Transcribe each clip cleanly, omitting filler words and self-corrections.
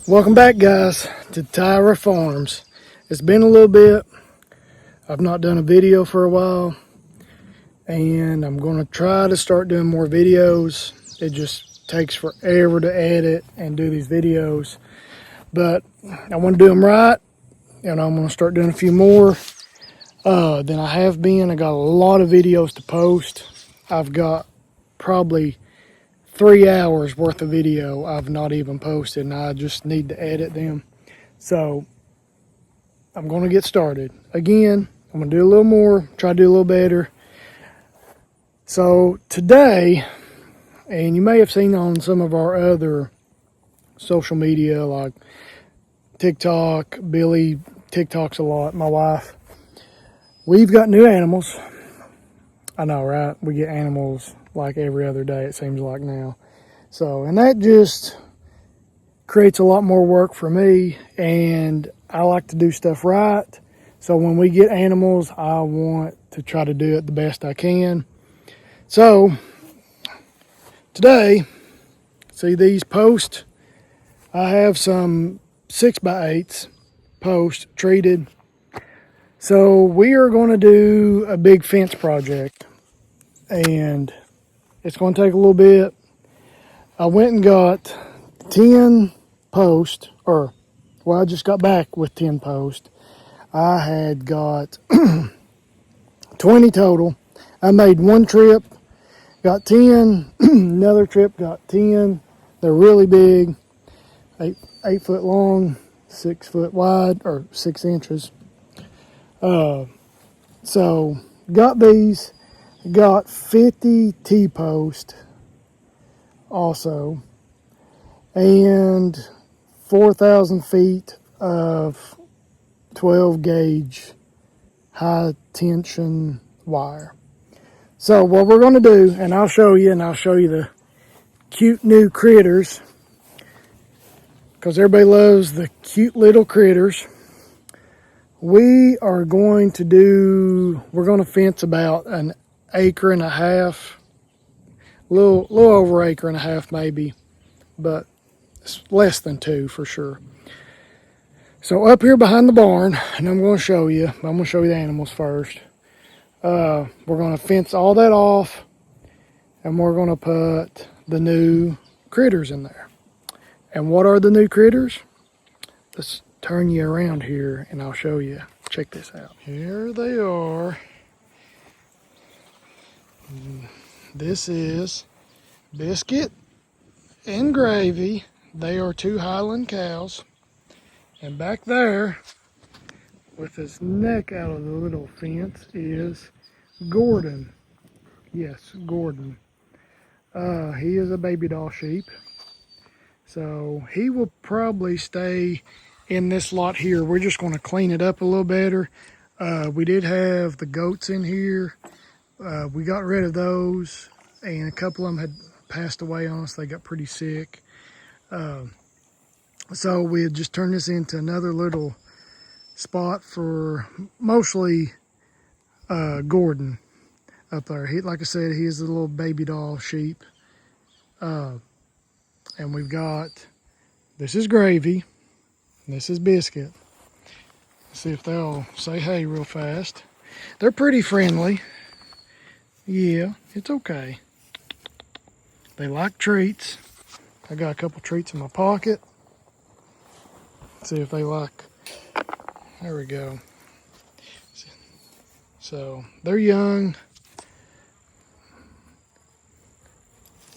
Welcome back, guys, to Tyra Farms. It's been a little bit. I've not done a video for a while, and I'm going to try to start doing more videos. It just takes forever to edit and do these videos, but I want to do them right, and I'm going to start doing a few more than I have been. I got a lot of videos to post. I've got probably 3 hours worth of video I've not even posted, and I just need to edit them. So I'm going to get started. Again, I'm going to do a little more, try to do a little better. So today, and you may have seen on some of our other social media like TikTok, Billy TikToks a lot, my wife, we've got new animals. I know, right? We get animals like every other day, it seems like now. So, and that just creates a lot more work for me, and I like to do stuff right. So when we get animals, I want to try to do it the best I can. So today, see these posts? I have some 6x8s post treated. So we are going to do a big fence project, and it's going to take a little bit. I went and got 10 posts, I just got back with 10 posts. I had got 20 total. I made one trip, got 10, another trip, got 10. They're really big, 8 foot long, 6 foot wide, or 6 inches. So got these, got 50 T-post also, and 4,000 feet of 12 gauge high tension wire. So what we're going to do, and I'll show you the cute new critters, because everybody loves the cute little critters. We're going to fence about an acre and a half, a little over an acre and a half maybe, but it's less than 2 for sure. So up here behind the barn, and I'm going to show you the animals first. We're going to fence all that off, and we're going to put the new critters in there. And what are the new critters? Let's turn you around here and I'll show you. Check this out. Here they are. This is Biscuit and Gravy. They are 2 Highland cows. And back there, with his neck out of the little fence, is Gordon. Yes, Gordon. He is a baby doll sheep. So he will probably stay in this lot here. We're just going to clean it up a little better. We did have the goats in here. We got rid of those, and a couple of them had passed away on us. They got pretty sick. So we had just turned this into another little spot for mostly Gordon up there. Like I said, he is a little baby doll sheep. And we've got, this is Gravy, and this is Biscuit. Let's see if they'll say hey real fast. They're pretty friendly. Yeah, it's okay. They like treats. I got a couple treats in my pocket. Let's see if they like, there we go. So they're young.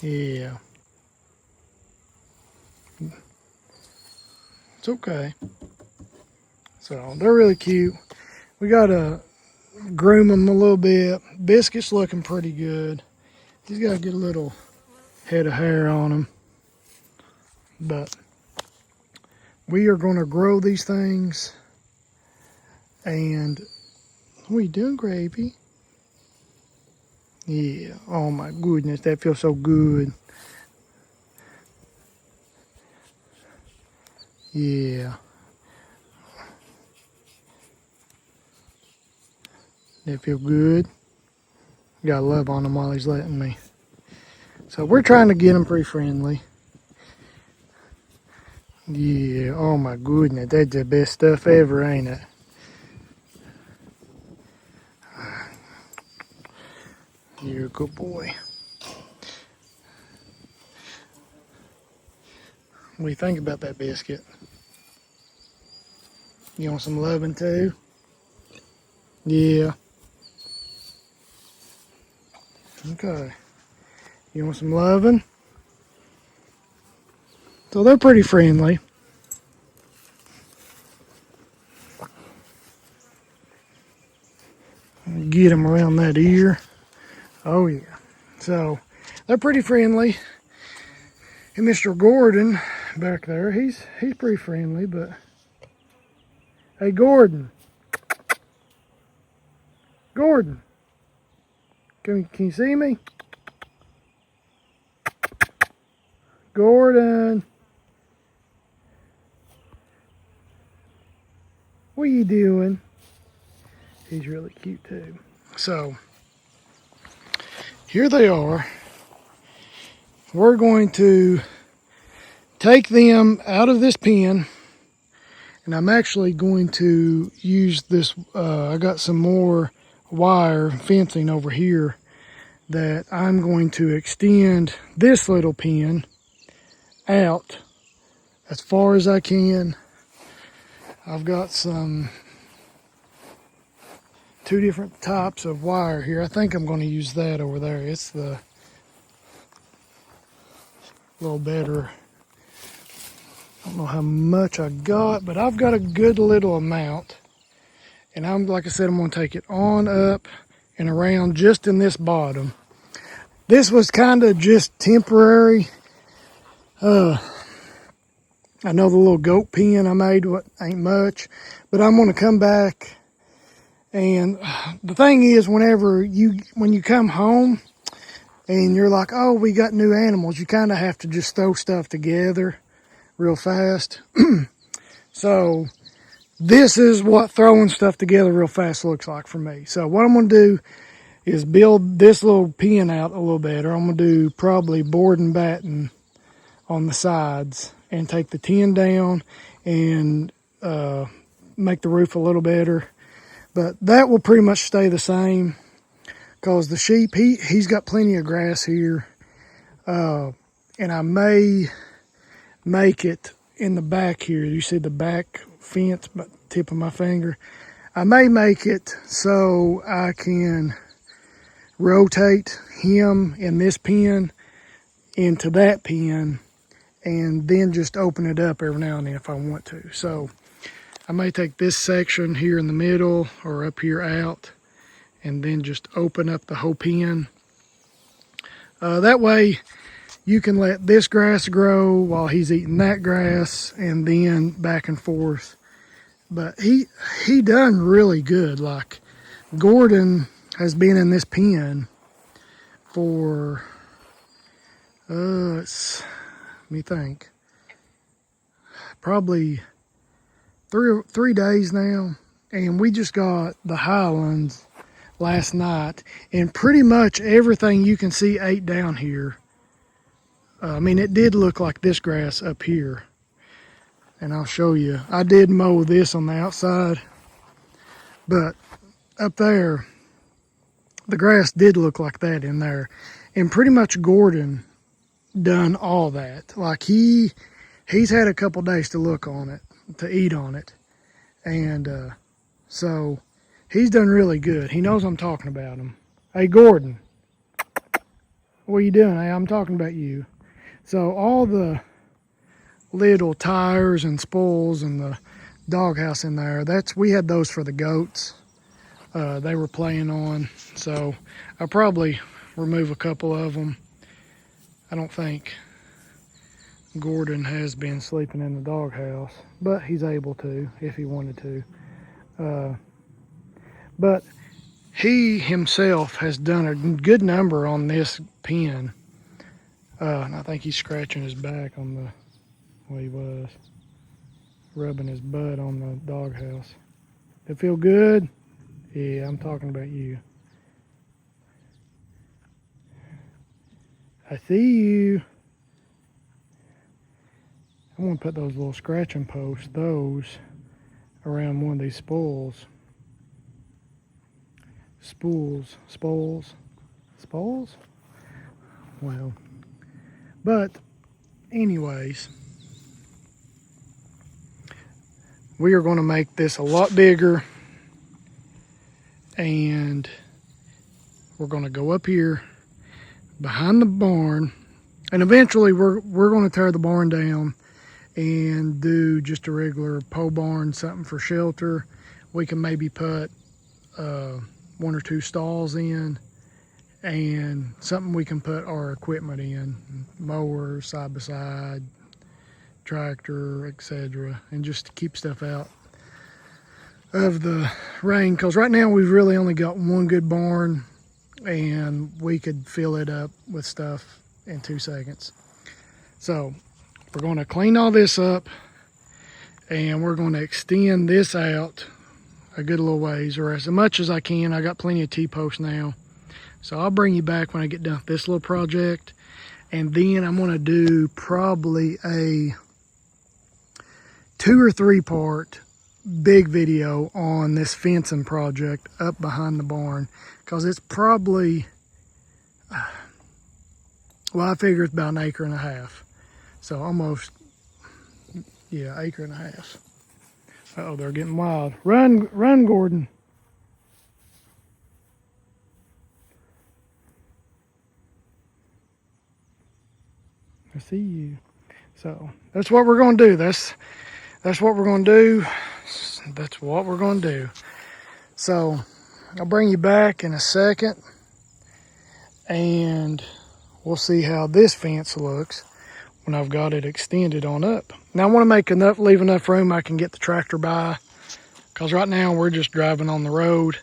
Yeah. It's okay. So they're really cute. We gotta groom them a little bit. Biscuit's looking pretty good. He's got a good little head of hair on him. But we are gonna grow these things. And what are you doing, Gravy? Yeah. Oh my goodness, that feels so good. Yeah. That feel good. Got love on him while he's letting me. So we're trying to get him pretty friendly. Yeah, oh my goodness, that's the best stuff ever, ain't it? You're a good boy. What do you think about that biscuit? You want some loving too? Yeah. Okay. You want some loving? So they're pretty friendly. Get them around that ear. Oh yeah. So they're pretty friendly. And Mr. Gordon back there, he's pretty friendly, but hey Gordon. Gordon. Can you see me? Gordon. What are you doing? He's really cute too. So here they are. We're going to take them out of this pen, and I'm actually going to use this. I got some more wire fencing over here that I'm going to extend this little pen out as far as I can. I've got some 2 different types of wire here. I think I'm going to use that over there. It's the little better. I don't know how much I got, but I've got a good little amount. And I'm, like I said, I'm going to take it on up and around just in this bottom. This was kind of just temporary. I know the little goat pen I made ain't much, but I'm going to come back. And the thing is, when you come home and you're like, oh, we got new animals, you kind of have to just throw stuff together real fast. So this is what throwing stuff together real fast looks like for me. So what I'm going to do is build this little pen out a little better. I'm going to do probably board and batten on the sides and take the tin down and make the roof a little better. But that will pretty much stay the same because the sheep, he's got plenty of grass here. And I may make it in the back here. You see the back fence, but tip of my finger. I may make it so I can rotate him in this pen into that pen and then just open it up every now and then if I want to. So I may take this section here in the middle or up here out and then just open up the whole pen. That way you can let this grass grow while he's eating that grass and then back and forth. But he done really good. Like Gordon has been in this pen for, let me think, probably three days now. And we just got the Highlands last night, and pretty much everything you can see ate down here. I mean, it did look like this grass up here, and I'll show you. I did mow this on the outside, but up there, the grass did look like that in there. And pretty much Gordon done all that. Like he's had a couple days to look on it, to eat on it. And so he's done really good. He knows I'm talking about him. Hey, Gordon, what are you doing? Hey, I'm talking about you. So all the little tires and spoils and the doghouse in there, we had those for the goats. They were playing on. So I'll probably remove a couple of them. I don't think Gordon has been sleeping in the doghouse, but he's able to if he wanted to. But he himself has done a good number on this pen. And I think he's scratching his back on the way he was, rubbing his butt on the doghouse. It feel good? Yeah, I'm talking about you. I see you. I'm going to put those little scratching posts, those around one of these spoils. Spoils? Well, but anyways, we are going to make this a lot bigger, and we're going to go up here behind the barn, and eventually we're going to tear the barn down and do just a regular pole barn, something for shelter. We can maybe put 1 or 2 stalls in, and something we can put our equipment in, mower, side by side, tractor, etc., and just to keep stuff out of the rain, because right now we've really only got one good barn and we could fill it up with stuff in 2 seconds. So we're going to clean all this up, and we're going to extend this out a good little ways, or as much as I can. I got plenty of T-posts now, so I'll bring you back when I get done with this little project. And then I'm going to do probably a 2 or 3 part big video on this fencing project up behind the barn, because it's probably, well, I figure it's about 1.5 acres. So almost, yeah, 1.5 acres. Uh-oh, they're getting wild. Run, Gordon. I see you. So that's what we're going to do. That's what we're going to do. That's what we're going to do. So I'll bring you back in a second, and we'll see how this fence looks when I've got it extended on up. Now I want to leave enough room I can get the tractor by, because right now we're just driving on the road,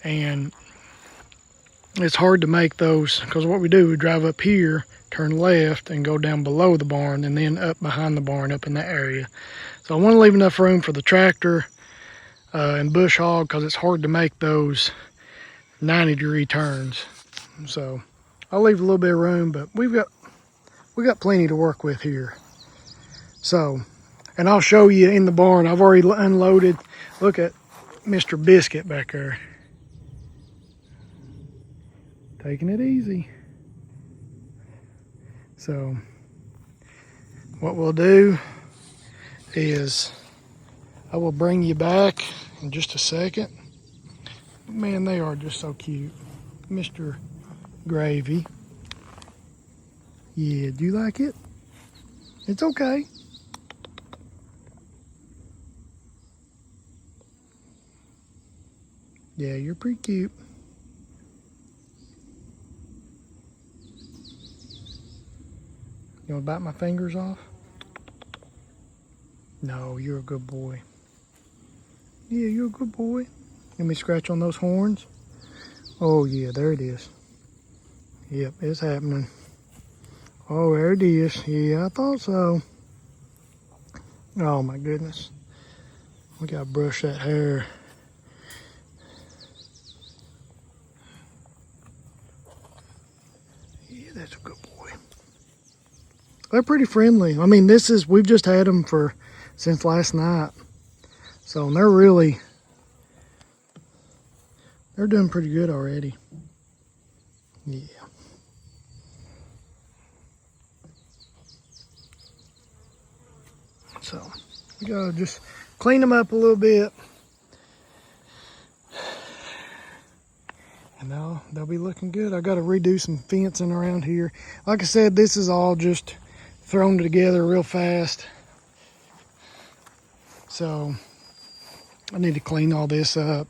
and it's hard to make those, because what we do, we drive up here, turn left, and go down below the barn, and then up behind the barn, up in that area. So I want to leave enough room for the tractor and bush hog, because it's hard to make those 90-degree turns. So I'll leave a little bit of room, but we got plenty to work with here. So, and I'll show you in the barn. I've already unloaded. Look at Mr. Biscuit back there. Taking it easy. So what we'll do is I will bring you back in just a second. Man, they are just so cute. Mr. Gravy. Yeah, do you like it? It's okay. Yeah, you're pretty cute. You want to bite my fingers off? No, you're a good boy. Yeah, you're a good boy. Let me scratch on those horns. Oh yeah, there it is. Yep, it's happening. Oh, there it is. Yeah, I thought so. Oh my goodness. We gotta brush that hair. Yeah, that's a good boy. They're pretty friendly. I mean, we've just had them since last night. So they're doing pretty good already. Yeah. So we gotta just clean them up a little bit, and they'll be looking good. I gotta redo some fencing around here. Like I said, this is all just thrown together real fast. So I need to clean all this up.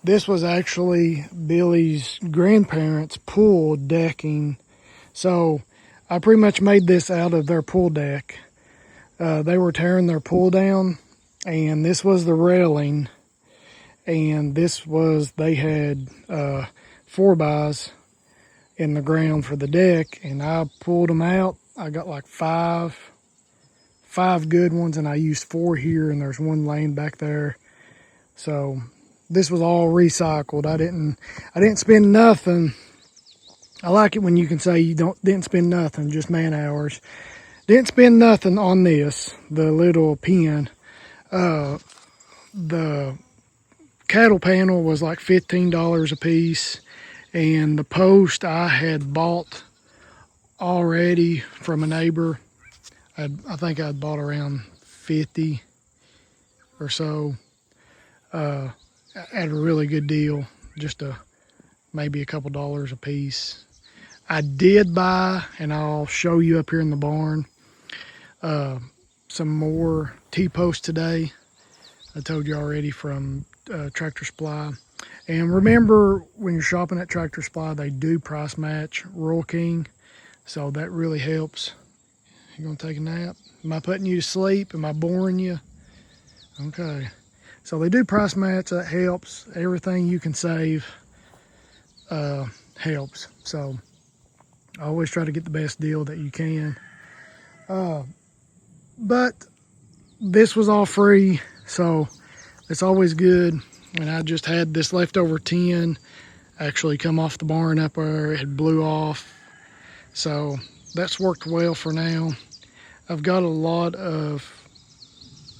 This was actually Billy's grandparents' pool decking. So I pretty much made this out of their pool deck. They were tearing their pool down, and this was the railing, and they had 4x in the ground for the deck, and I pulled them out. I got like five good ones, and I used 4 here, and there's 1 laying back there. So this was all recycled. I didn't spend nothing. I like it when you can say you didn't spend nothing, just man hours. Didn't spend nothing on this, the little pen. The cattle panel was like $15 a piece, and the post I had bought already from a neighbor. I think I'd bought around 50 or so at a really good deal, just maybe a couple dollars a piece. I did buy, and I'll show you up here in the barn, some more T-posts today. I told you already, from Tractor Supply. And remember, when you're shopping at Tractor Supply, they do price match Rural King, so that really helps. You gonna take a nap? Am I putting you to sleep? Am I boring you? Okay. So they do price match. That helps. Everything you can save helps. So I always try to get the best deal that you can. But this was all free, so it's always good. And I just had this leftover tin actually come off the barn up there. It had blew off. So that's worked well for now. I've got a lot of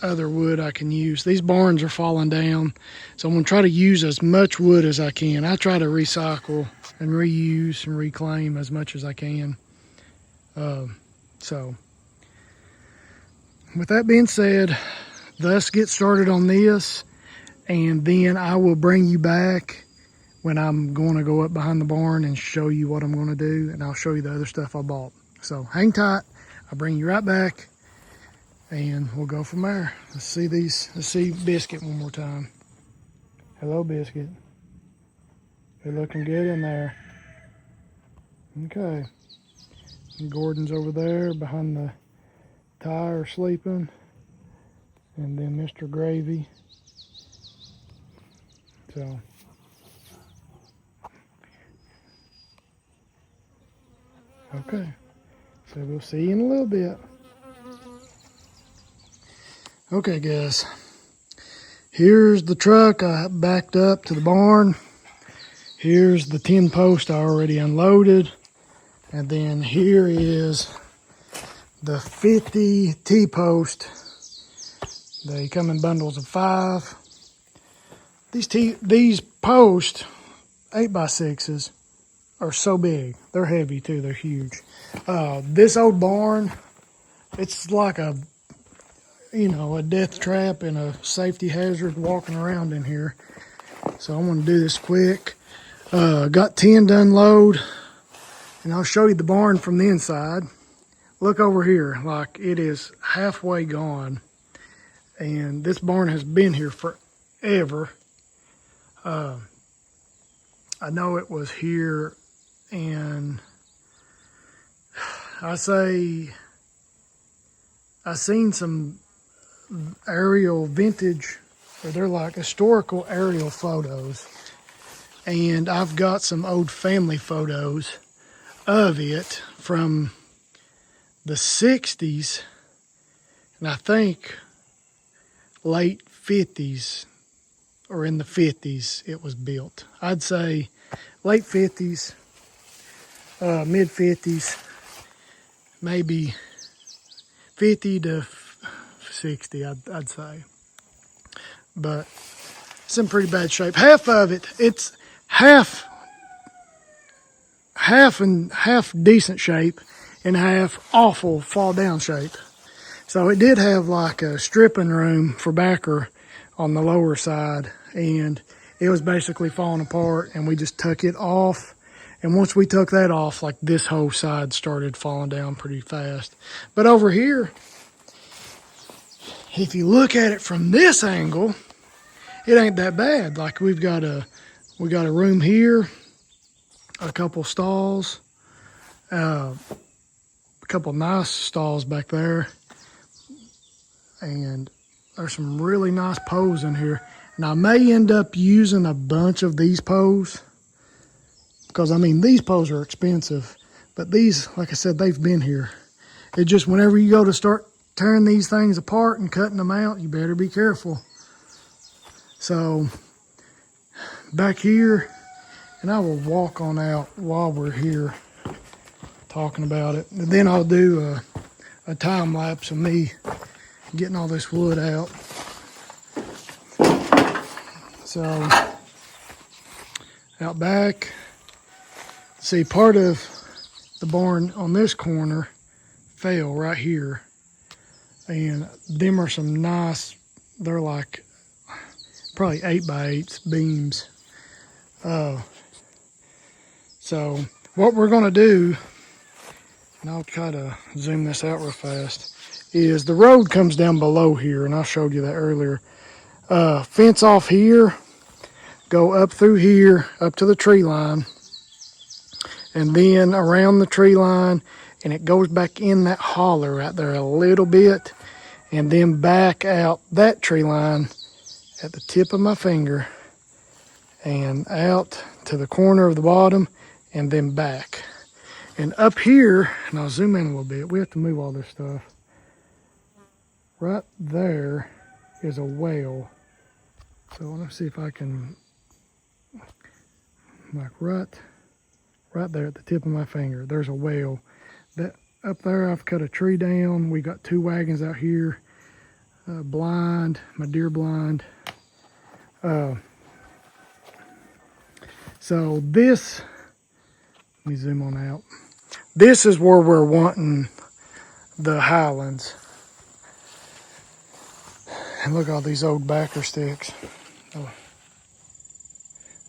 other wood I can use. These barns are falling down, so I'm going to try to use as much wood as I can. I try to recycle and reuse and reclaim as much as I can. So with that being said, let's get started on this, and then I will bring you back when I'm going to go up behind the barn and show you what I'm going to do, and I'll show you the other stuff I bought. So hang tight. I'll bring you right back, and we'll go from there. Let's see Biscuit one more time. Hello, Biscuit. You're looking good in there. Okay. And Gordon's over there behind the tire sleeping. And then Mr. Gravy. So. Okay. So we'll see you in a little bit. Okay, guys. Here's the truck I backed up to the barn. Here's the 10 post I already unloaded. And then here is the 50 T-post. They come in bundles of 5. These posts, 8x6s, are so big. They're heavy too, they're huge. This old barn, it's like a death trap and a safety hazard walking around in here. So I'm gonna do this quick. Got 10 to unload, and I'll show you the barn from the inside. Look over here, like it is halfway gone. And this barn has been here forever. I know it was here, and I seen some aerial vintage, or they're like historical aerial photos, and I've got some old family photos of it from the 60s, and I think late 50s or in the 50s it was built. I'd say late 50s, mid 50s, maybe 50 to 60, I'd say. But it's in pretty bad shape. Half of it, it's half decent shape and half awful fall down shape. So it did have like a stripping room for backer on the lower side, and it was basically falling apart, and we just took it off. And once we took that off, like this whole side started falling down pretty fast. But over here, if you look at it from this angle, it ain't that bad. Like we got a room here, a couple stalls, a couple nice stalls back there, and there's some really nice poles in here. And I may end up using a bunch of these poles, because I mean these poles are expensive, but these, like I said, they've been here. It just, whenever you go to start tearing these things apart and cutting them out, you better be careful. So back here, and I will walk on out while we're here talking about it, and then I'll do a time lapse of me getting all this wood out. So out back, see, part of the barn on this corner fell right here, and them are some nice, they're like probably 8x8 beams. So what we're going to do, and I'll try to zoom this out real fast, is the road comes down below here, and I showed you that earlier. Fence off here, go up through here, up to the tree line, and then around the tree line, and it goes back in that holler right there a little bit, and then back out that tree line at the tip of my finger, and out to the corner of the bottom, and then back. And up here, and I'll zoom in a little bit, we have to move all this stuff. Right there is a well. So let me see if I can, like right there at the tip of my finger, there's a well. That up there, I've cut a tree down. We got 2 wagons out here, blind, my deer blind. So this, let me zoom on out. This is where we're wanting the Highlands. And look at all these old backer sticks. Oh,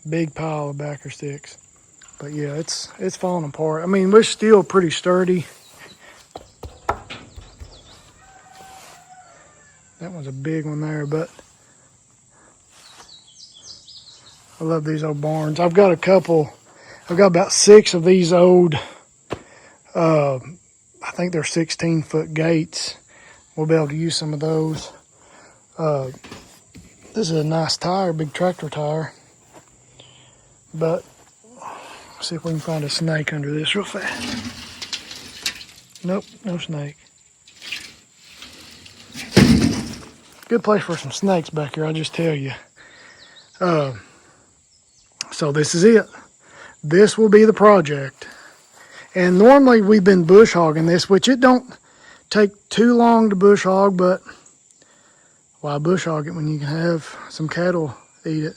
big pile of backer sticks. But yeah, it's falling apart. I mean, we're still pretty sturdy. That one's a big one there, but I love these old barns. I've got about 6 of these old, I think they're 16-foot gates. We'll be able to use some of those. This is a nice tire, big tractor tire. But let's see if we can find a snake under this real fast. Nope, no snake. Good place for some snakes back here, I'll just tell you. So this is it. This will be the project. And normally we've been bush hogging this, which it don't take too long to bush hog, but why bush hog it when you can have some cattle eat it?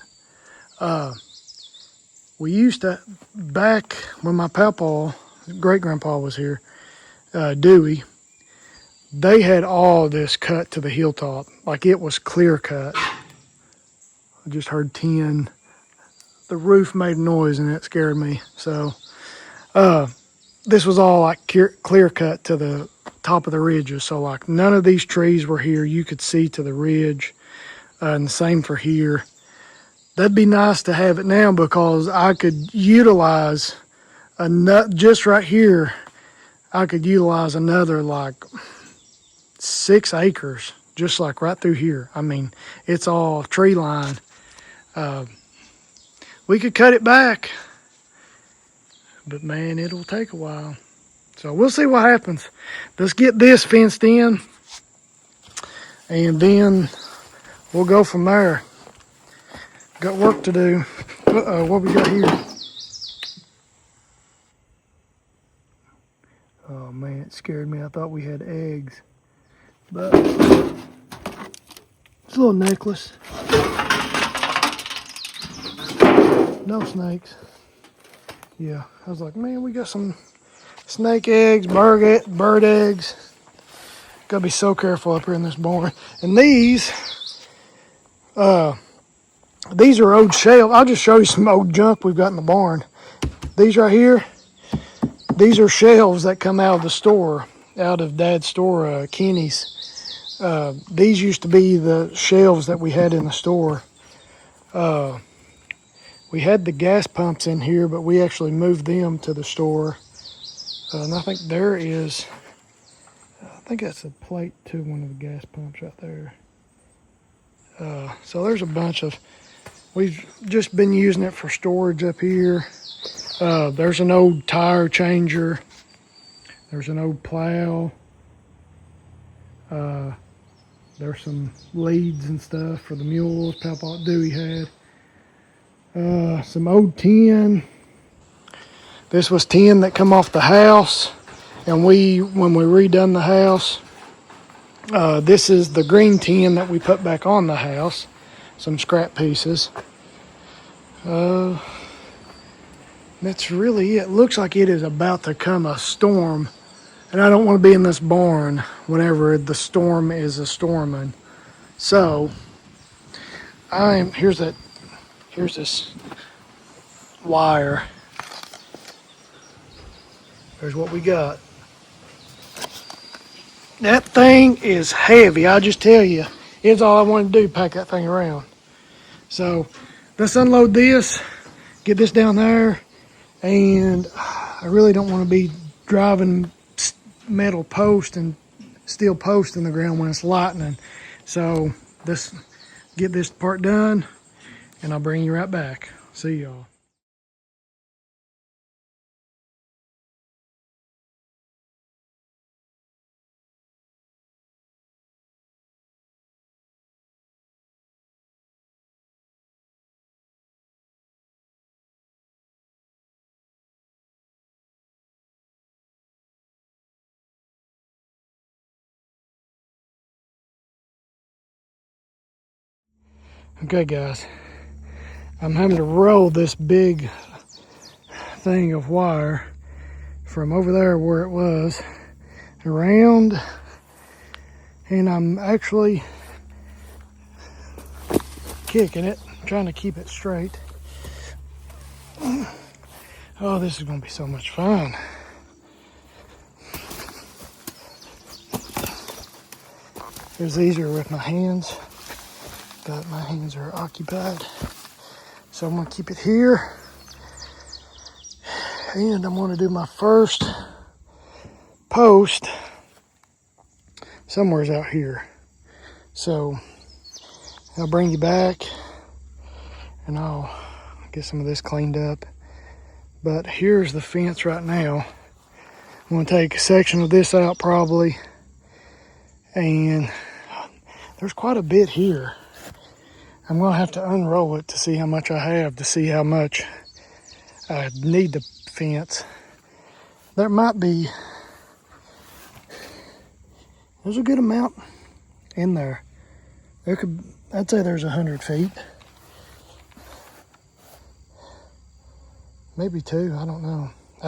We used to, back when my papa, great-grandpa was here, Dewey, they had all this cut to the hilltop. Like it was clear cut. I just heard tin. The roof made noise and it scared me. So this was all like clear cut to the top of the ridges. So like none of these trees were here. You could see to the ridge, and the same for here. That'd be nice to have it now because I could utilize just right here. I could utilize another like 6 acres, just like right through here. I mean, it's all tree line. We could cut it back, but man, it'll take a while. So we'll see what happens. Let's get this fenced in, and then we'll go from there. Got work to do. Uh-oh, what we got here? Oh man, it scared me. I thought we had eggs. But it's a little necklace. No snakes. Yeah, I was like, man, we got some snake eggs, bird eggs. Gotta be so careful up here in this barn. And these are old shelves. I'll just show you some old junk we've got in the barn. These right here, these are shelves that come out of the store, out of Dad's store, Kenny's. These used to be the shelves that we had in the store. We had the gas pumps in here, but we actually moved them to the store. And I think there is, I think that's a plate to one of the gas pumps right there. So there's a bunch of, we've just been using it for storage up here. There's an old tire changer. There's an old plow. There's some leads and stuff for the mules Papa Dewey had. Some old tin. This was tin that come off the house. And when we redone the house, this is the green tin that we put back on the house. Some scrap pieces. That's really it. Looks like it is about to come a storm. And I don't want to be in this barn whenever the storm is a storming. So, here's this wire. Here's what we got. That thing is heavy, I'll just tell you. It's all I wanted to do, pack that thing around. So, let's unload this, get this down there, and I really don't want to be driving metal post and steel post in the ground when it's lightning. So, let's get this part done, and I'll bring you right back. See y'all. Okay guys, I'm having to roll this big thing of wire from over there where it was around, and I'm actually kicking it, trying to keep it straight. Oh, this is going to be so much fun. It's easier with my hands, but my hands are occupied. So I'm going to keep it here, and I'm going to do my first post somewhere's out here. So I'll bring you back, and I'll get some of this cleaned up. But here's the fence right now. I'm going to take a section of this out probably, and there's quite a bit here. I'm going to have to unroll it to see how much I have, to see how much I need to fence. There might be, there's a good amount in there. I'd say there's 100 feet. Maybe 2, I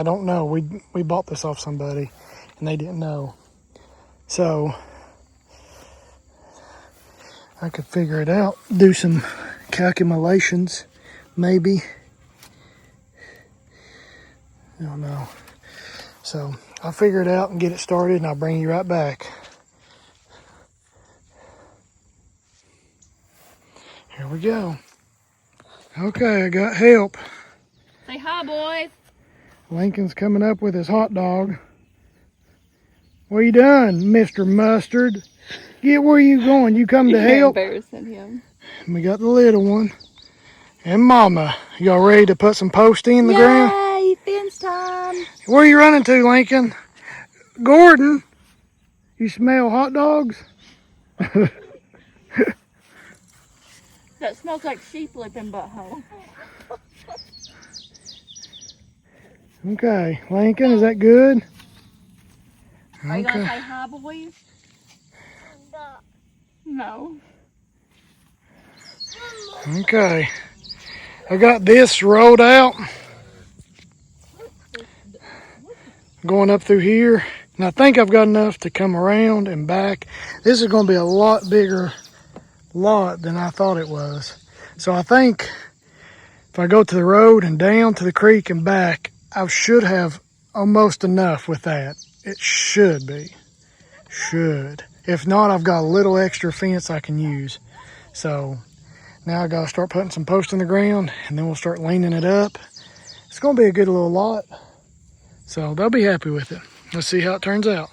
don't know. We bought this off somebody and they didn't know. So I could figure it out, do some calculations, maybe. I don't know. So I'll figure it out and get it started, and I'll bring you right back. Here we go. Okay, I got help. Say hi, boys. Lincoln's coming up with his hot dog. What you done, Mr. Mustard? Get where you going? You come to help? You're embarrassing him. We got the little one. And Mama. Y'all ready to put some post in the ground? Yay, fence time. Where you running to, Lincoln? Gordon, you smell hot dogs? That smells like sheep lip and butthole. Okay, Lincoln, is that good? Are you gonna say hi, boys? No. Okay. I got this rolled out. Going up through here. And I think I've got enough to come around and back. This is going to be a lot bigger lot than I thought it was. So I think if I go to the road and down to the creek and back, I should have almost enough with that. It should be. Should. If not, I've got a little extra fence I can use. So now I got to start putting some posts in the ground, and then we'll start leaning it up. It's going to be a good little lot. So they'll be happy with it. Let's see how it turns out.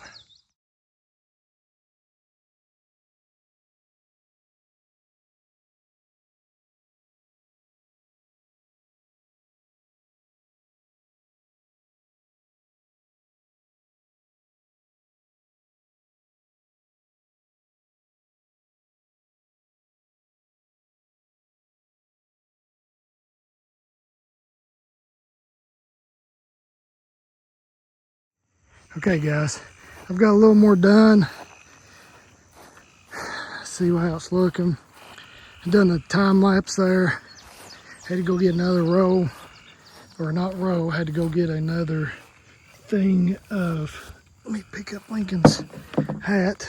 Okay, guys, I've got a little more done. See how it's looking. I've done a time lapse there. Had to go get another row, or not row, had to go get another thing of, let me pick up Lincoln's hat.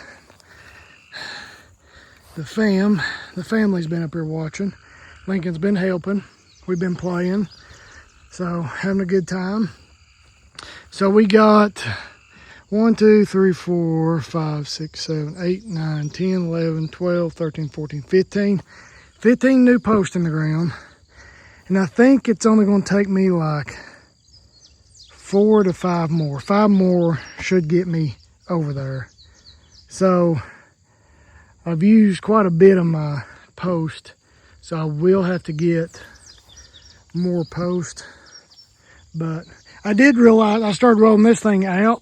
The family's been up here watching. Lincoln's been helping. We've been playing, so having a good time. So we got 1, 2, 3, 4, 5, 6, 7, 8, 9, 10, 11, 12, 13, 14, 15. 15 new posts in the ground. And I think it's only going to take me like 4 to 5 more. 5 more should get me over there. So I've used quite a bit of my post. So I will have to get more post. But I did realize, I started rolling this thing out.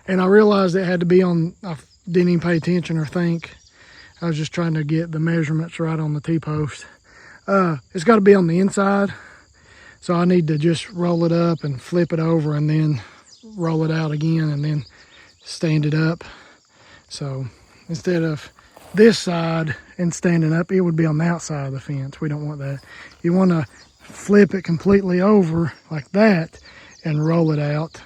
And I realized it had to be on, I didn't even pay attention or think. I was just trying to get the measurements right on the T-post. It's got to be on the inside. So I need to just roll it up and flip it over and then roll it out again and then stand it up. So instead of this side and standing up, it would be on the outside of the fence. We don't want that. You want to flip it completely over like that and roll it out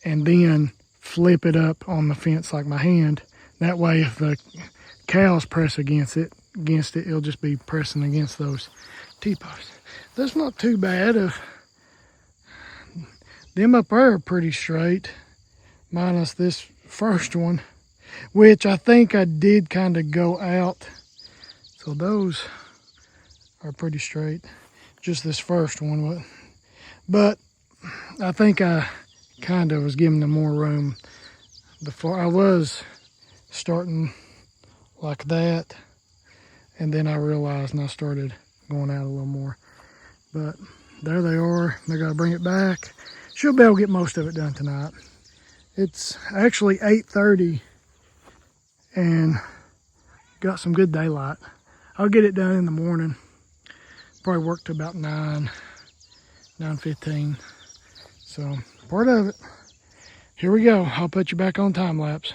and then flip it up on the fence like my hand. That way if the cows press against it, it'll just be pressing against those T-posts. That's not too bad. Of them up there are pretty straight, minus this first one, which I think I did kind of go out. So those are pretty straight. Just this first one, but I think I kind of was giving them more room. Before I was starting like that, and then I realized and I started going out a little more. But there they are. They got to bring it back. Should be able to get most of it done tonight. It's actually 8:30 and got some good daylight. I'll get it done in the morning. Probably work to about 9:15. So part of it. Here we go. I'll put you back on time lapse.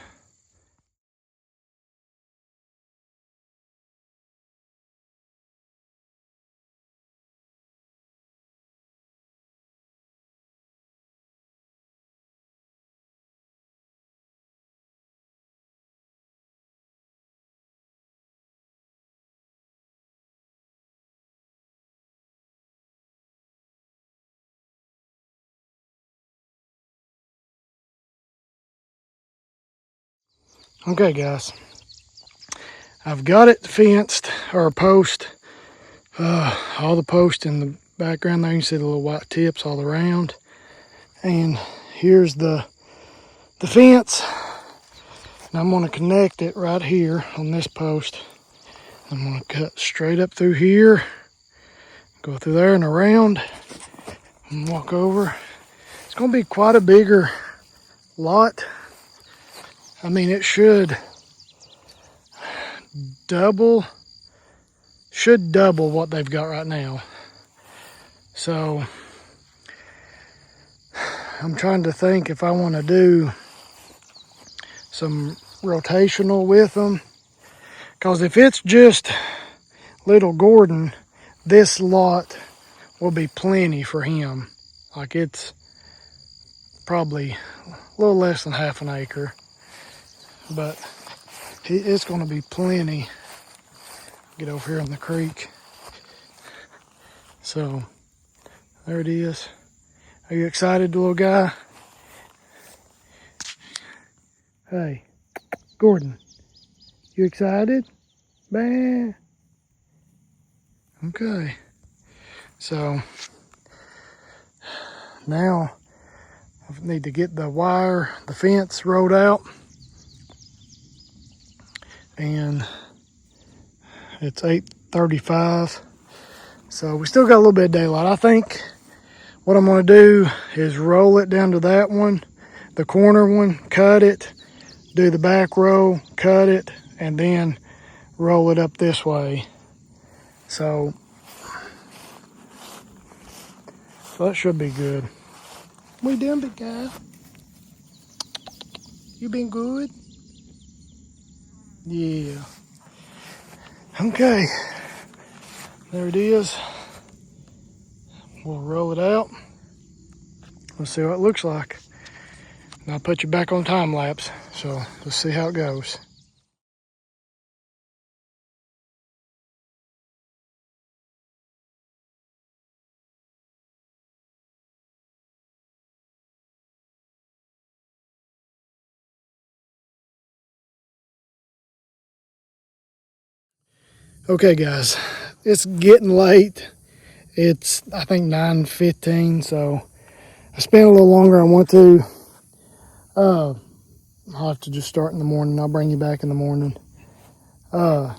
Okay, guys. I've got it fenced, or post. All the posts in the background there. You can see the little white tips all around. And here's the fence. And I'm going to connect it right here on this post. I'm going to cut straight up through here, go through there and around, and walk over. It's going to be quite a bigger lot. I mean, it should double what they've got right now. So I'm trying to think if I want to do some rotational with them, because if it's just little Gordon, this lot will be plenty for him. Like, it's probably a little less than half an acre, but it's going to be plenty. Get over here on the creek. So there it is. Are you excited, little guy? Hey, Gordon, you excited? Bah. Okay. So now I need to get the fence rolled out. And it's 8:35. So we still got a little bit of daylight. I think what I'm going to do is roll it down to that one, the corner one, cut it, do the back row, cut it, and then roll it up this way. So that should be good. We doing, big guy? You been good? Yeah. Okay. There it is. We'll roll it out. Let's see what it looks like. And I'll put you back on time lapse. So let's see how it goes. Okay guys, it's getting late. It's, I think, 9:15, so I spent a little longer than I want to. I'll have to just start in the morning. I'll bring you back in the morning. Hack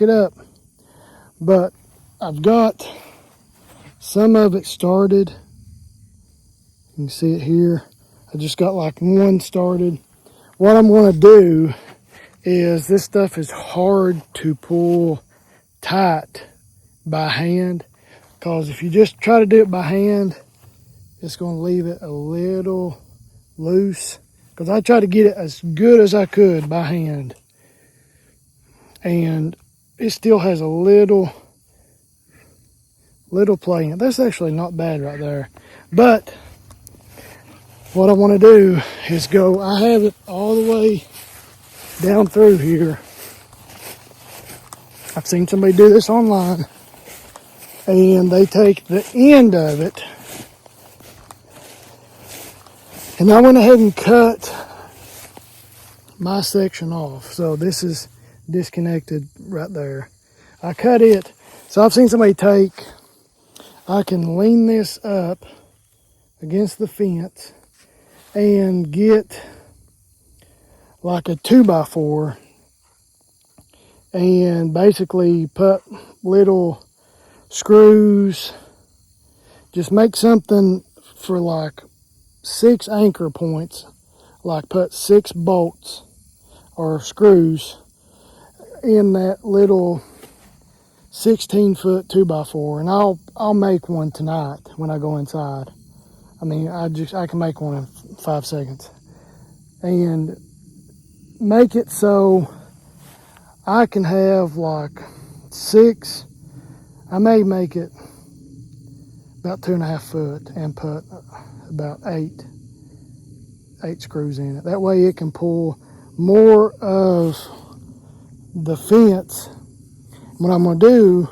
it up. But I've got some of it started. You can see it here. I just got like one started. What I'm going to do is, this stuff is hard to pull tight by hand, because if you just try to do it by hand, it's going to leave it a little loose, because I tried to get it as good as I could by hand, and it still has a little play in it. That's actually not bad right there. But what I want to do is go, I have it all the way down through here. I've seen somebody do this online, and they take the end of it, and I went ahead and cut my section off. So this is disconnected right there. I cut it. So I've seen somebody take, I can lean this up against the fence and get like a 2x4 and basically put little screws, just make something for like 6 anchor points, like put 6 bolts or screws in that little 16-foot 2x4, and I'll make one tonight when I go inside. I mean, I can make one in 5 seconds, and make it so I can have like 6. I may make it about 2.5 foot and put about 8 screws in it. That way it can pull more of the fence. What I'm going to do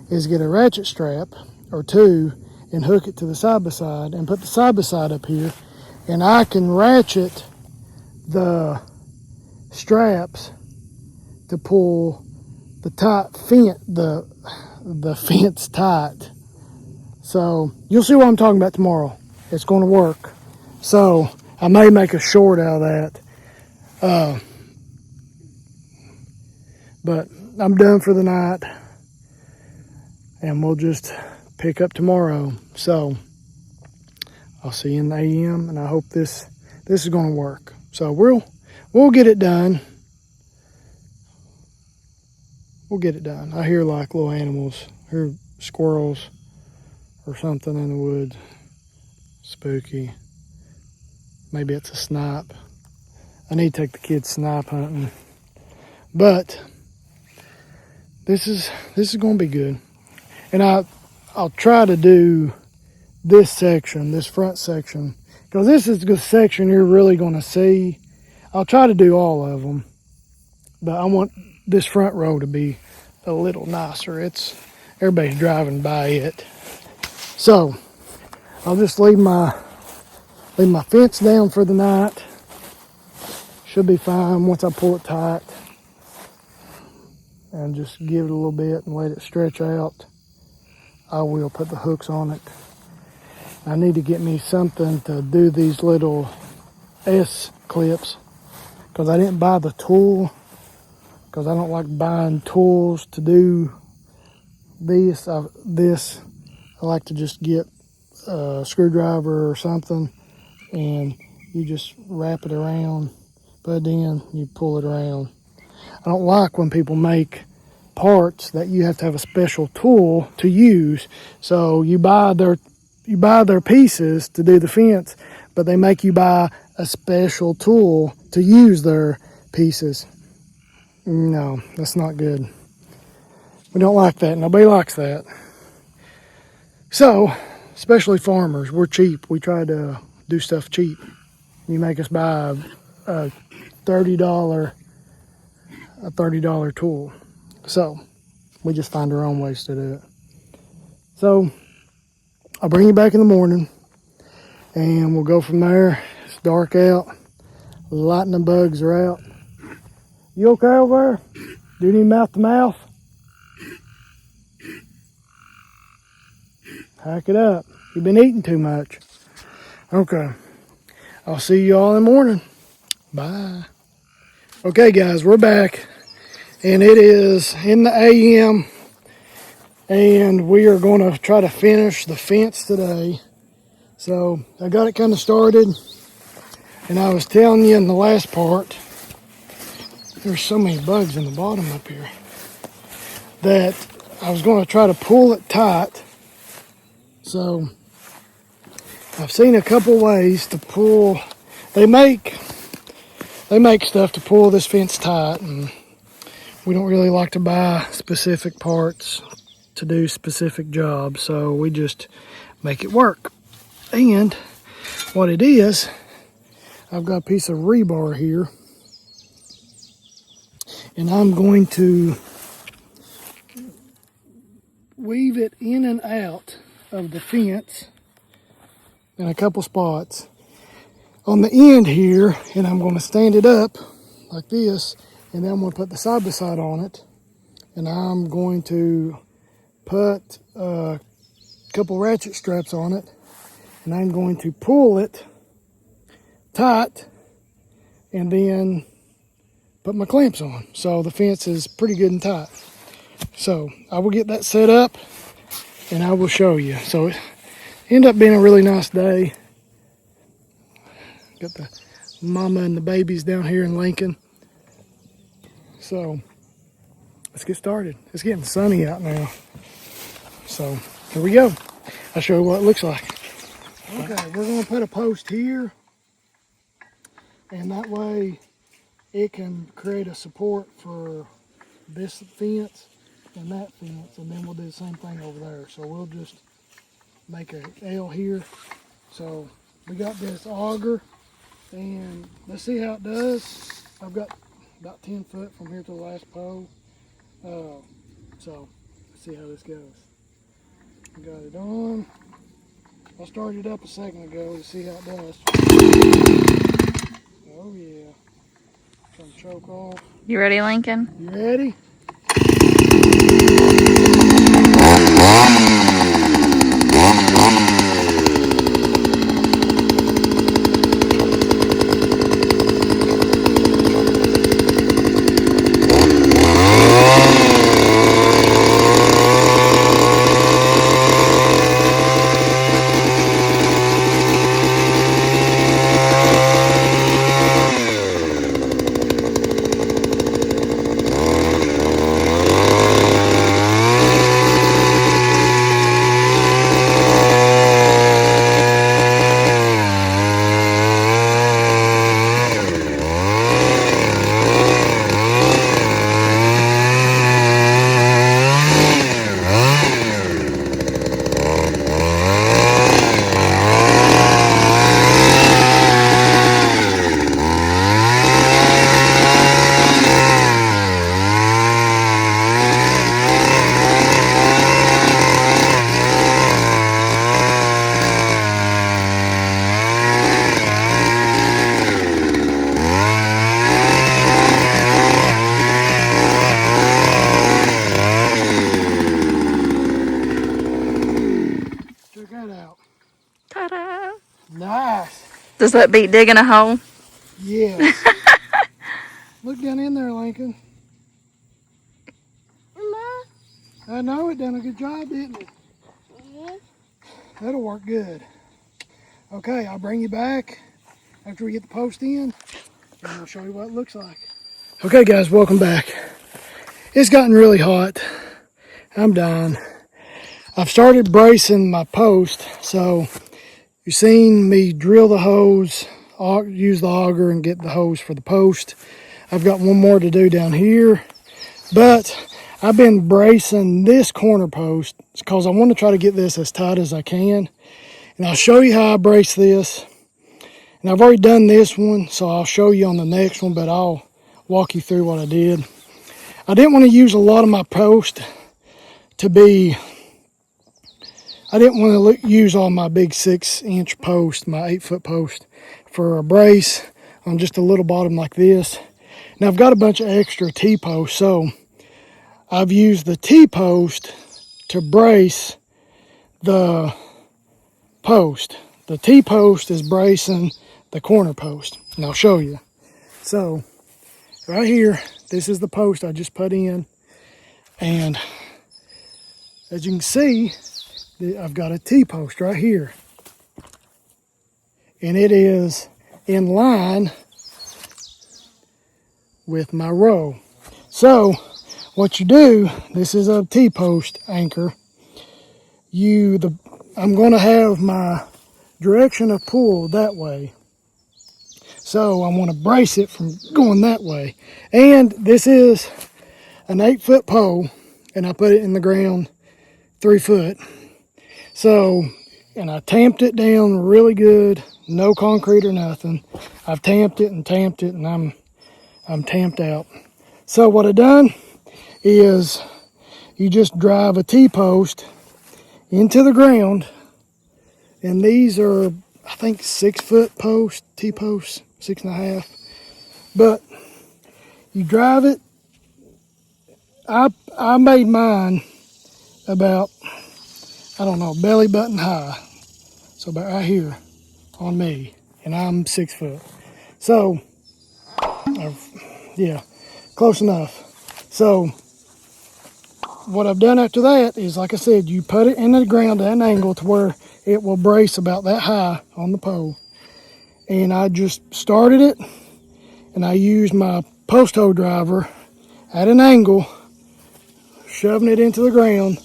is get a ratchet strap or 2 and hook it to the side by side and put the side by side up here, and I can ratchet the straps to pull the fence tight. So you'll see what I'm talking about tomorrow. It's going to work. So I may make a short out of that. But I'm done for the night, and we'll just pick up tomorrow. So I'll see you in the AM, and I hope this is going to work. So we'll get it done. We'll get it done. I hear like little animals, I hear squirrels or something in the woods. Spooky. Maybe it's a snipe. I need to take the kids snipe hunting. But this is going to be good. And I'll try to do this section, this front section, because this is the section you're really going to see. I'll try to do all of them, but I want this front row to be a little nicer. Everybody's driving by it. So I'll just leave my fence down for the night. Should be fine once I pull it tight, and just give it a little bit and let it stretch out. I will put the hooks on it. I need to get me something to do these little S clips, because I didn't buy the tool, because I don't like buying tools to do this. I like to just get a screwdriver or something, and you just wrap it around, put it in, you pull it around. I don't like when people make parts that you have to have a special tool to use. So you buy you buy their pieces to do the fence, but they make you buy a special tool to use their pieces. No, that's not good. We don't like that. Nobody likes that. So, especially farmers, we're cheap. We try to do stuff cheap. You make us buy a $30 tool. So, we just find our own ways to do it. So, I'll bring you back in the morning and we'll go from there. It's dark out. Lightning bugs are out. You okay over there? Do you need mouth to mouth? Hack it up. You've been eating too much. Okay. I'll see you all in the morning. Bye. Okay, guys, we're back. And it is in the AM. And we are going to try to finish the fence today. So I got it kind of started. And I was telling you in the last part, there's so many bugs in the bottom up here, that I was going to try to pull it tight. So I've seen a couple ways to pull. They make stuff to pull this fence tight, and we don't really like to buy specific parts to do specific jobs, so we just make it work. And what it is, I've got a piece of rebar here, and I'm going to weave it in and out of the fence in a couple spots on the end here, and I'm going to stand it up like this, and then I'm going to put the side by side on it, and I'm going to put a couple ratchet straps on it, and I'm going to pull it tight and then put my clamps on, so the fence is pretty good and tight. So I will get that set up and I will show you. So it ended up being a really nice day. Got the mama and the babies down here in Lincoln. So let's get started. It's getting sunny out now. So here we go. I'll show you what it looks like. Okay, we're gonna put a post here, and that way it can create a support for this fence and that fence, and then we'll do the same thing over there. So we'll just make a L here. So we got this auger, and let's see how it does. I've got about 10 foot from here to the last pole. So let's see how this goes. Got it on. I started it up a second ago to see how it does. Oh yeah. Trying to choke off. You ready, Lincoln? You ready? Check that out. Ta-da! Nice. Does that beat digging a hole? Yes. Look down in there, Lincoln. I know it done a good job, didn't it? That'll work good. Okay, I'll bring you back after we get the post in, and I'll show you what it looks like. Okay guys, welcome back. It's gotten really hot. I'm dying. I've started bracing my post. So you've seen me drill the hose, use the auger and get the hose for the post. I've got one more to do down here, but I've been bracing this corner post because I want to try to get this as tight as I can. And I'll show you how I brace this. And I've already done this one, so I'll show you on the next one, but I'll walk you through what I did. I didn't want to use a lot of my post to be, I didn't want to use all my big 6-inch post, my 8-foot post for a brace on just a little bottom like this. Now I've got a bunch of extra T-posts, so I've used the T-post to brace the post. The T-post is bracing the corner post, and I'll show you. So right here, this is the post I just put in, and as you can see, I've got a T-post right here, and it is in line with my row. So what you do, this is a T-post anchor. I'm going to have my direction of pull that way. So I want to brace it from going that way. And this is an 8-foot pole, and I put it in the ground 3 foot. So, and I tamped it down really good, no concrete or nothing. I've tamped it, and I'm tamped out. So what I've done is you just drive a T-post into the ground, and these are, I think, 6-foot post, T-posts, 6.5. But you drive it. I made mine about, I don't know, belly button high. So about right here on me, and I'm 6 foot. So, yeah, close enough. So what I've done after that is, like I said, you put it in the ground at an angle to where it will brace about that high on the pole. And I just started it, and I used my post hole driver at an angle, shoving it into the ground,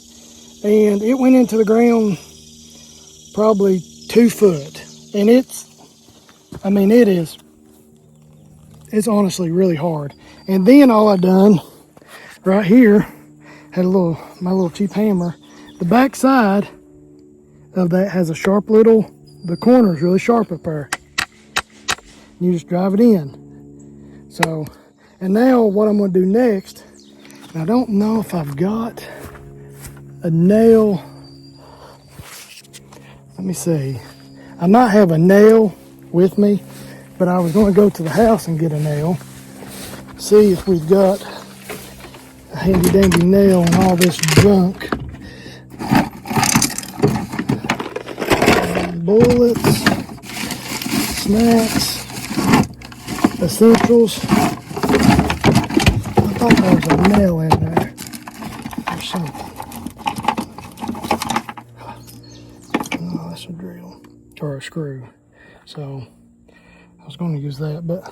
and it went into the ground probably 2 foot. And it's honestly really hard. And then all I done right here, had my little cheap hammer. The back side of that has a sharp the corner is really sharp up there. You just drive it in. So, and now what I'm gonna do next, I don't know if I've got a nail. Let me see. I might have a nail with me, but I was gonna go to the house and get a nail. See if we've got a handy dandy nail and all this junk. Bullets, snacks, essentials. I thought there was a nail in there or something. Oh, that's a drill or a screw. So I was going to use that, but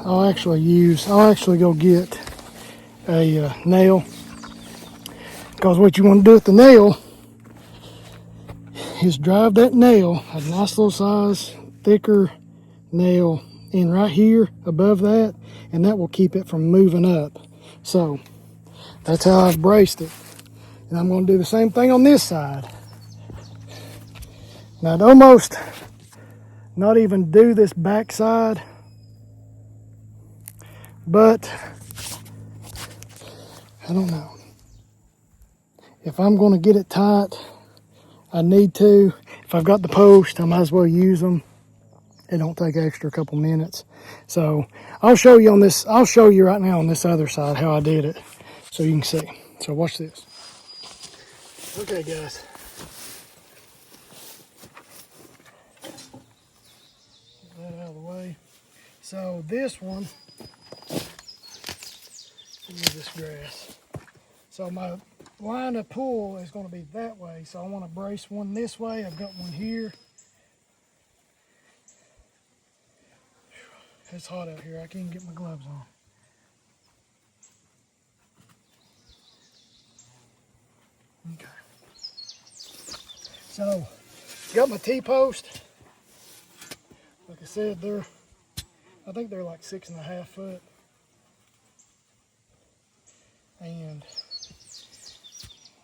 I'll actually go get a nail, because what you want to do with the nail is drive that nail, a nice little size, thicker nail, in right here above that, and that will keep it from moving up. So that's how I've braced it. And I'm going to do the same thing on this side. Now I'd almost not even do this back side, but I don't know. If I'm going to get it tight, I need to. If I've got the post, I might as well use them. It don't take extra couple minutes. So I'll show you on this. I'll show you right now on this other side how I did it, so you can see. So watch this. Okay, guys. Get that out of the way. So this one, use this grass. So my line of pull is going to be that way. So I want to brace one this way. I've got one here. It's hot out here. I can't get my gloves on. Okay. So, got my T-post. Like I said, I think they're like 6.5 foot. And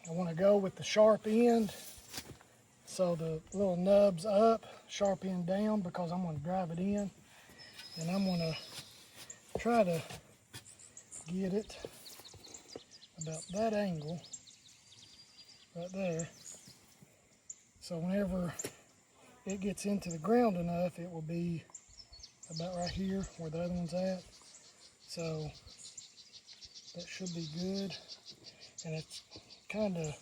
I want to go with the sharp end. So the little nub's up, sharp end down, because I'm going to drive it in. And I'm going to try to get it about that angle right there. So whenever it gets into the ground enough, it will be about right here where the other one's at. So that should be good. And it's kind of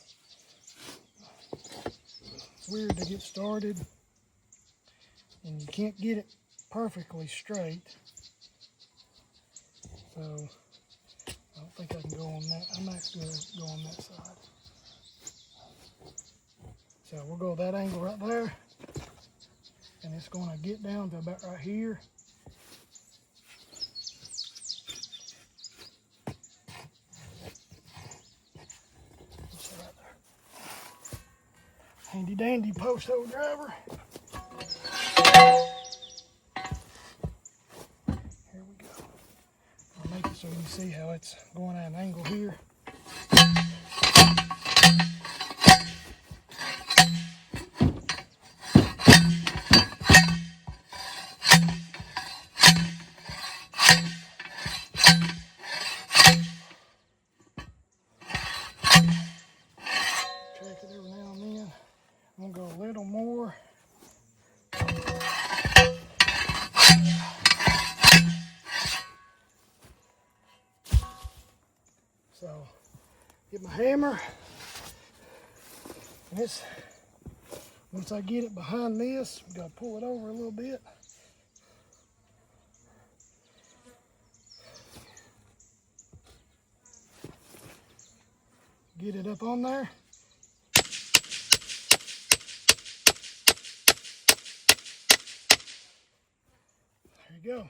weird to get started, and you can't get it perfectly straight. So I don't think I can go on that. I'm actually going to go on that side. So we'll go that angle right there, and it's going to get down to about right here. Right there. Handy dandy post hole driver. Here we go. I'll make it so you can see how it's going at an angle here. Check it every now and then. I'm going to go a little more. So, get my hammer. And once I get it behind this, we got to pull it over a little bit. Get it up on there. There you go.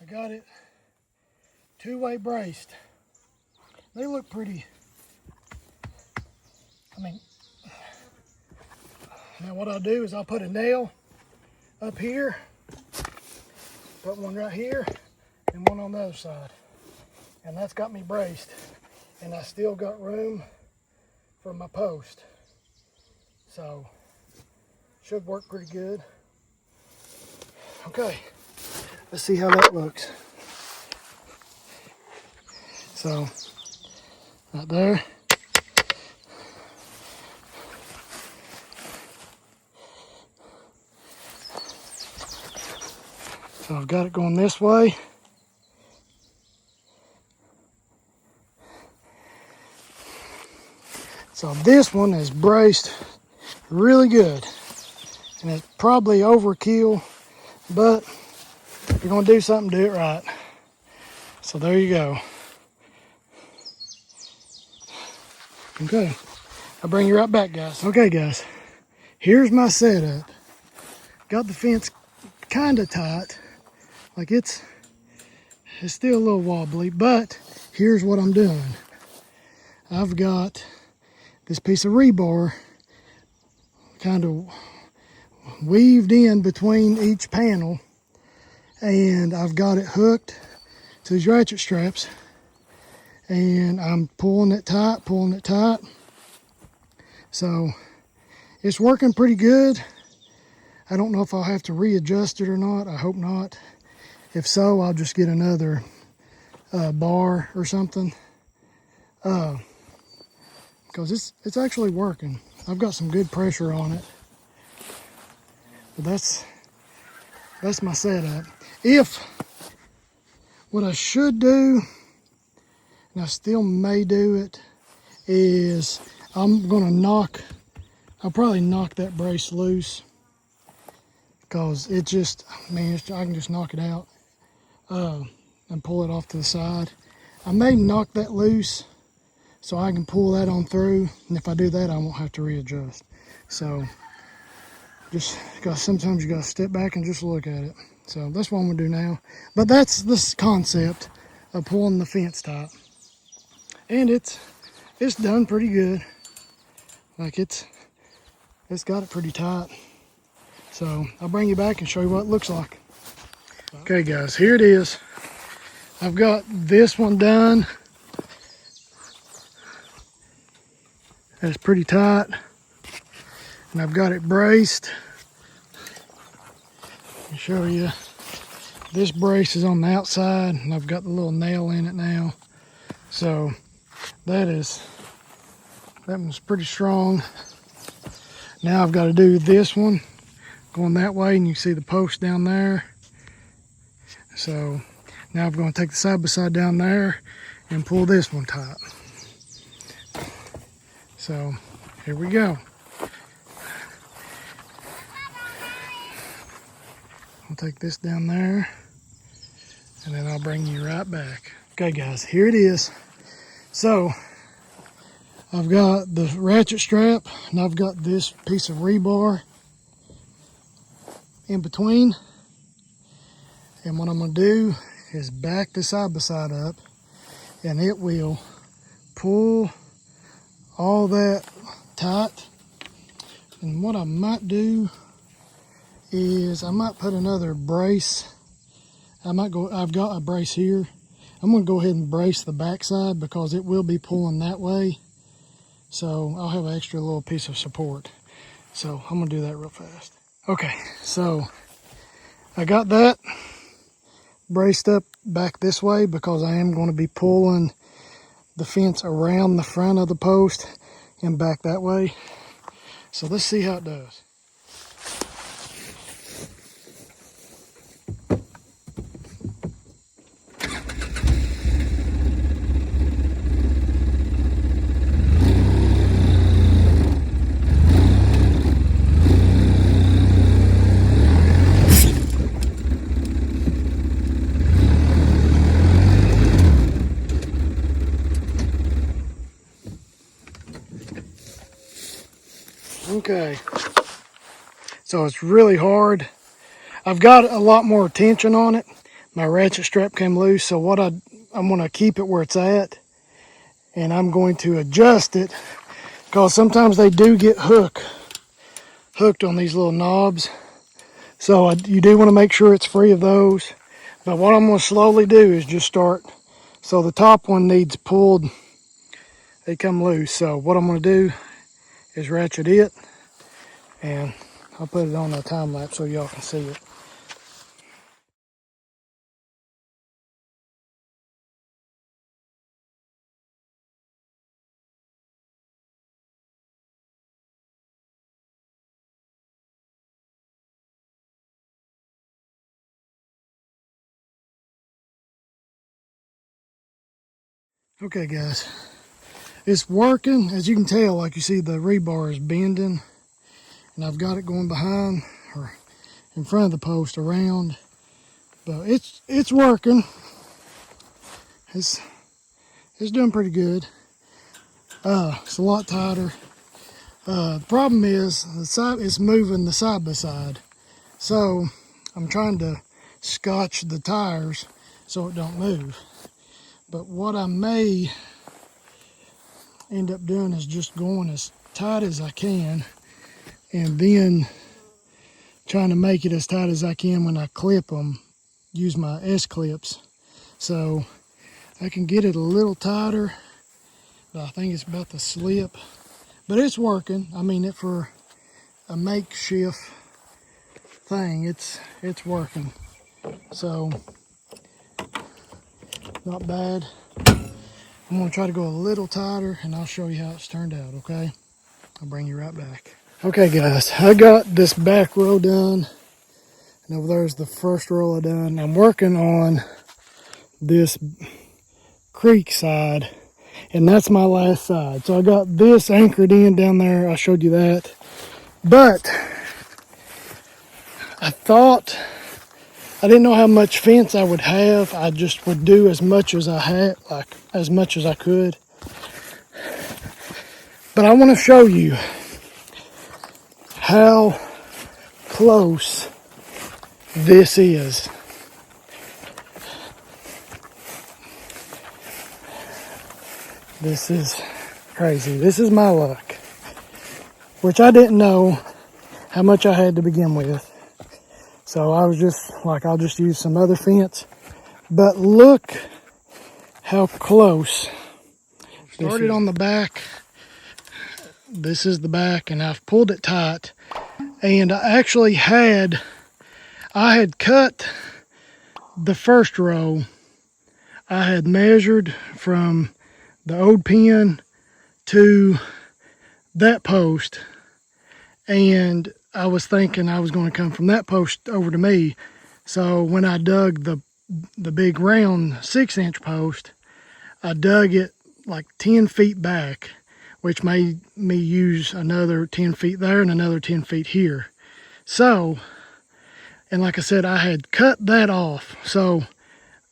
I got it two-way braced. They look pretty. Now what I'll do is I'll put a nail up here, put one right here, and one on the other side. And that's got me braced. And I still got room for my post. So, should work pretty good. Okay, let's see how that looks. So, right there. So I've got it going this way. So this one is braced really good. And it's probably overkill, but if you're gonna do something, do it right. So there you go. Okay, I'll bring you right back, guys. Okay, guys, here's my setup. Got the fence kind of tight. Like it's still a little wobbly, but here's what I'm doing. I've got this piece of rebar kind of weaved in between each panel, and I've got it hooked to these ratchet straps, and I'm pulling it tight. So it's working pretty good. I don't know if I'll have to readjust it or not. I hope not. If so, I'll just get another bar or something, because it's actually working. I've got some good pressure on it. But that's my setup. What I should do, and I still may do it, is I'll probably knock that brace loose, because I can just knock it out and pull it off to the side. I may knock that loose so I can pull that on through, and if I do that, I won't have to readjust. So just because sometimes you got to step back and just look at it. So that's what I'm gonna do now. But that's this concept of pulling the fence tight. And it's done pretty good. Like it's got it pretty tight. So I'll bring you back and show you what it looks like. Okay guys, here it is. I've got this one done. That's pretty tight. And I've got it braced. I'll show you. This brace is on the outside and I've got the little nail in it now. So that one's pretty strong. Now I've got to do this one going that way, and you can see the post down there. So now I'm going to take the side by side down there and pull this one tight. So here we go. I'll take this down there and then I'll bring you right back. Okay guys, here it is. So I've got the ratchet strap and I've got this piece of rebar in between. And what I'm going to do is back the side by side up and it will pull all that tight. And what I might do is I might put another brace. I've got a brace here. I'm going to go ahead and brace the back side because it will be pulling that way. So I'll have an extra little piece of support. So I'm going to do that real fast. Okay, so I got that braced up back this way because I am going to be pulling the fence around the front of the post and back that way. So let's see how it does. Okay, so it's really hard. I've got a lot more tension on it. My ratchet strap came loose, so I'm going to keep it where it's at, and I'm going to adjust it because sometimes they do get hooked on these little knobs. So you do want to make sure it's free of those. But what I'm going to slowly do is just start. So the top one needs pulled. They come loose. So what I'm going to do is ratchet it, and I'll put it on a time lapse so y'all can see it. Okay guys, it's working. As you can tell, like you see the rebar is bending, and I've got it going behind or in front of the post around, but it's working. It's doing pretty good. It's a lot tighter. The problem is it's moving the side by side, so I'm trying to scotch the tires so it don't move. But what I may end up doing is just going as tight as I can and then trying to make it as tight as I can when I clip them, use my S-clips. So I can get it a little tighter, but I think it's about to slip. But it's working. I mean, for a makeshift thing, it's working. So not bad. I'm going to try to go a little tighter and I'll show you how it's turned out, okay? I'll bring you right back. Okay guys, I got this back row done, and over there's the first row I done. I'm working on this creek side, and that's my last side. So I got this anchored in down there. I showed you that. But I thought, I didn't know how much fence I would have. I just would do as much as I had, like as much as I could. But I want to show you how close this is. This is crazy. This is my luck, which I didn't know how much I had to begin with. So I was just like, I'll just use some other fence. But look how close. Started on the back. This is the back, and I've pulled it tight. And I had cut the first row. I had measured from the old pen to that post, and I was thinking I was going to come from that post over to me. So when I dug the big round 6-inch post, I dug it like 10 feet back, which made me use another 10 feet there and another 10 feet here. So, and like I said, I had cut that off. So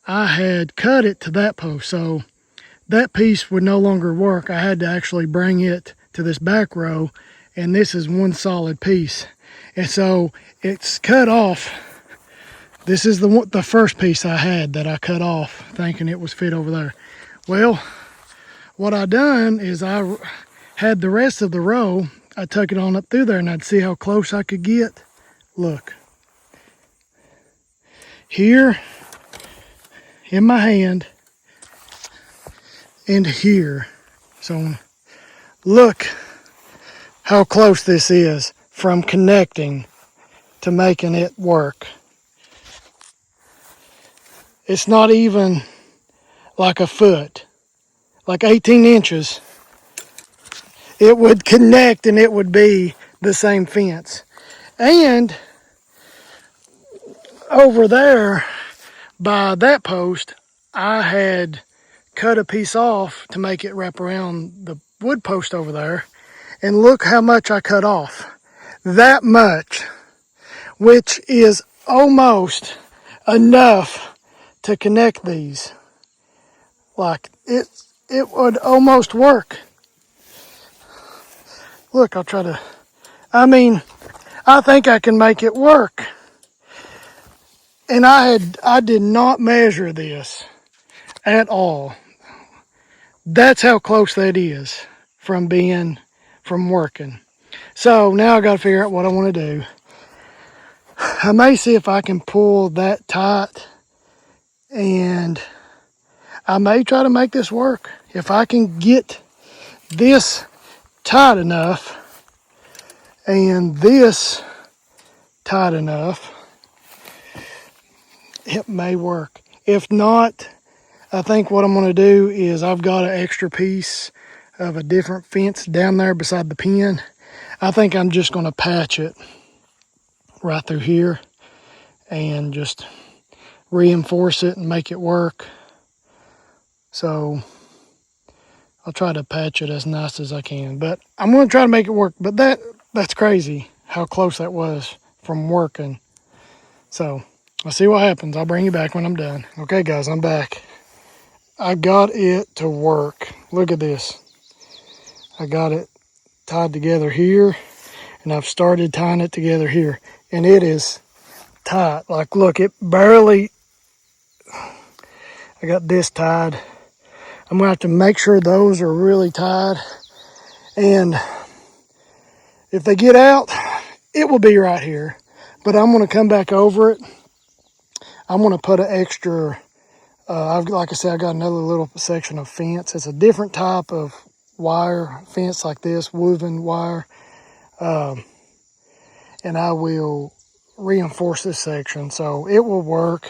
I had cut it to that post. So that piece would no longer work. I had to actually bring it to this back row, and this is one solid piece. And so it's cut off. This is the first piece I had that I cut off, thinking it was fit over there. Well, what I done is I had the rest of the row. I took it on up through there, and I'd see how close I could get. Look. Here in my hand and here. So look how close this is from connecting to making it work. It's not even like a foot, like 18 inches. It would connect and it would be the same fence. And over there by that post, I had cut a piece off to make it wrap around the wood post over there. And look how much I cut off. That much, which is almost enough to connect these. Like it would almost work. Look, I'll try to, I think I can make it work. And I did not measure this at all. That's how close that is from working. So now I got to figure out what I want to do. I may see if I can pull that tight, and I may try to make this work. If I can get this tight enough and this tight enough, it may work. If not, I think what I'm going to do is I've got an extra piece of a different fence down there beside the pen. I think I'm just going to patch it right through here and just reinforce it and make it work. So I'll try to patch it as nice as I can, but I'm going to try to make it work. But that's crazy how close that was from working. So I'll see what happens. I'll bring you back when I'm done. Okay guys, I'm back. I got it to work. Look at this. I got it tied together here, and I've started tying it together here, and it is tight. Like, look, it barely, I got this tied. I'm gonna have to make sure those are really tied, and if they get out, it will be right here. But I'm gonna come back over it. I'm gonna put an extra, like I said, I got another little section of fence. It's a different type of wire fence like this, woven wire. And I will reinforce this section so it will work.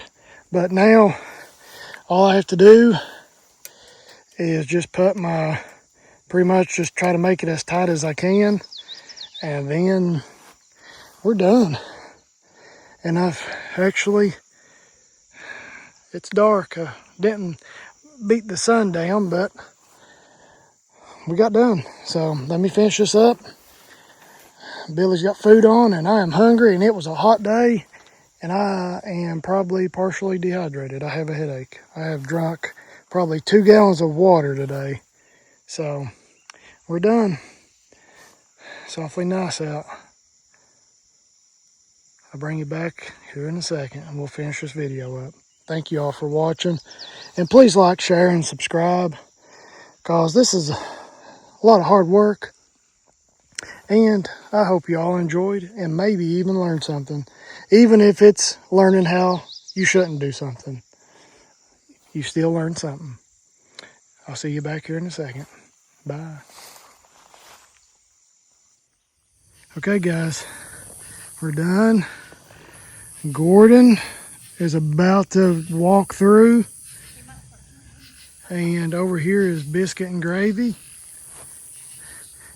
But now all I have to do is just pretty much just try to make it as tight as I can, and then we're done. And it's dark. I didn't beat the sun down, but we got done. So let me finish this up. Billy's got food on, and I am hungry, and it was a hot day, and I am probably partially dehydrated. I have a headache. I have drunk probably 2 gallons of water today. So we're done. It's awfully nice out. I'll bring you back here in a second, and we'll finish this video up. Thank you all for watching, and please like, share, and subscribe. because this is a lot of hard work. And I hope you all enjoyed and maybe even learned something. Even if it's learning how you shouldn't do something, you still learn something. I'll see you back here in a second. Bye. Okay, guys, we're done. Gordon is about to walk through. And over here is Biscuit and Gravy.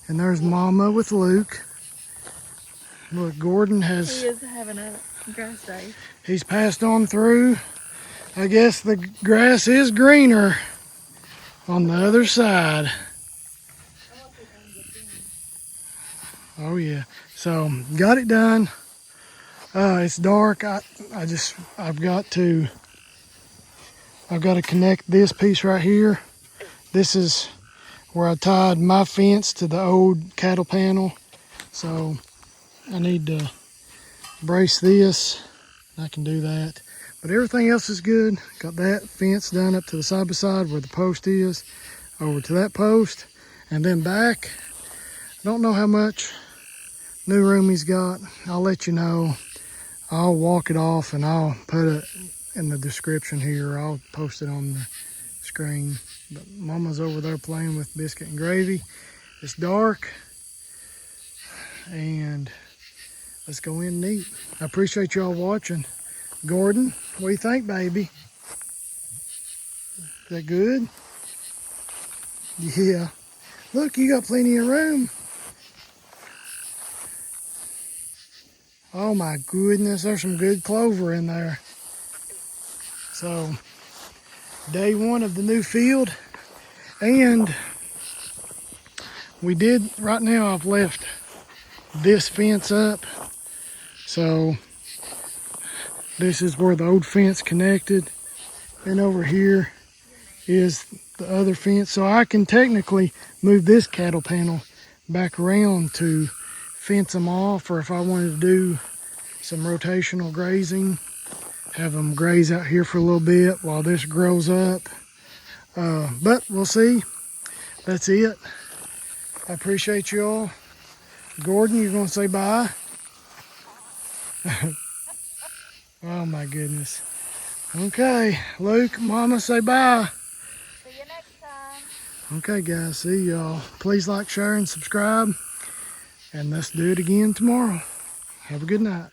And there's Mama with Luke. Look, Gordon has... He is having a grass day. He's passed on through. I guess the grass is greener on the other side. Oh yeah. So got it done. It's dark. I've got to connect this piece right here. This is where I tied my fence to the old cattle panel. So I need to brace this. I can do that. But everything else is good. Got that fence done up to the side by side where the post is. Over to that post. And then back. I don't know how much new room he's got. I'll let you know. I'll walk it off and I'll put it in the description here. I'll post it on the screen. But Mama's over there playing with Biscuit and Gravy. It's dark. And let's go in and eat. I appreciate y'all watching. Gordon, what do you think, baby? Is that good? Yeah. Look, you got plenty of room. Oh my goodness, there's some good clover in there. So, day one of the new field. And right now I've left this fence up. So, this is where the old fence connected. And over here is the other fence. So I can technically move this cattle panel back around to fence them off, or if I wanted to do some rotational grazing, have them graze out here for a little bit while this grows up. But we'll see. That's it. I appreciate you all. Gordon, you're going to say bye? Oh my goodness. Okay, Luke, Mama, say bye. See you next time. Okay, guys, see y'all. Please like, share, and subscribe. And let's do it again tomorrow. Have a good night.